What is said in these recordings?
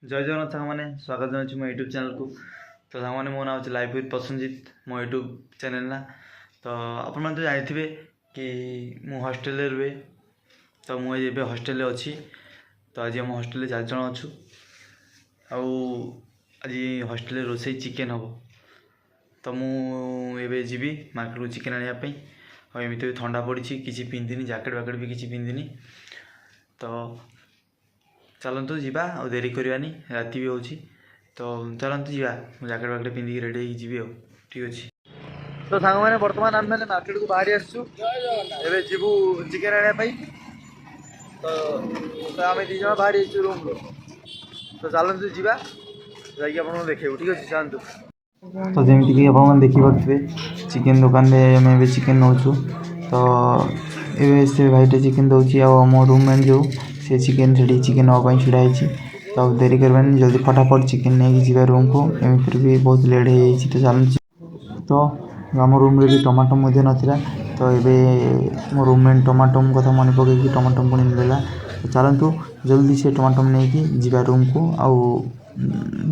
जय जगन्नाथ सांग मैंने स्वागत जनाऊँ मो यूट्यूब चैनल को। तो सांग मैंने मो ना हो लाइफ विथ प्रसन्नजीत मो यूट्यूब चैनल ना। तो आप तो जानते कि मु हॉस्टेल रुहे। तो मुझे हॉस्टेल अच्छी। तो आज आम हॉस्टेल 4 जन अच्छु। आज हॉस्टेल रोसे चिकेन हम। तो मुझे जीवी मार्केट को चिकेन आने एमती भी ठंडा पड़ी किसी पिंधिनी जैकेट वैकेट भी किसी पिंधिनी। तो चलतु जीवा और देरी करवानी राति भी हो। तो चलतु जीवा जैकेट वैकेट पिंधिकी रेडी हो जी। ठीक अच्छे। तो सांग मैंने बर्तमान आम मैंने मार्केट को बाहरी आसू एवं जीवु चिकेन आने। तो आम दी जन बाहरी रूम रू। तो चलतु जीवा जा देखे। ठीक अच्छे चलतु। तो जमीक आप देखिपे चिकेन दुकान में चिकेन नौ। तो ये से भाईटे चिकेन दूसरी आम रूममेट जो से चिकेन से चिकेन नापी ढड़ाई। तो देरी करवानी जल्दी फटाफट चिकेन नहीं जी रूम को। एमती भी बहुत लेट हो तो चलू। तो आम रूम रे भी टमाटो नाला। तो ये मो रूममेट टमाटो कथा मन पकई टमाटो पुणी मिलला। तो चलतु जल्दी से टमाटो नहीं जा रूम को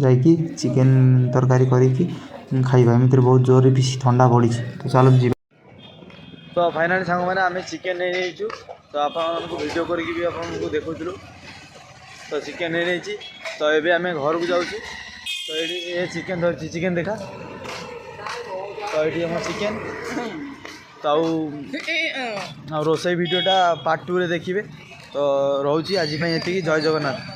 जाकि चिकेन तरकारी कर खाइबा। एमती बहुत जोर भी ठंडा पड़ी। तो चलो जी। तो फाइनाली सांग मैंने आम चिकेन नहीं। तो आपको वीडियो करके आपको देखुलु। तो चिकेन नहीं। तो ये आम घर को जाऊँ। तो ये चिकेन धरती चिकेन देखा। तो ये आम चिकेन तो रोसई वीडियोटा पार्ट 2 रे देखिए। तो रोची आज ये जय जगन्नाथ।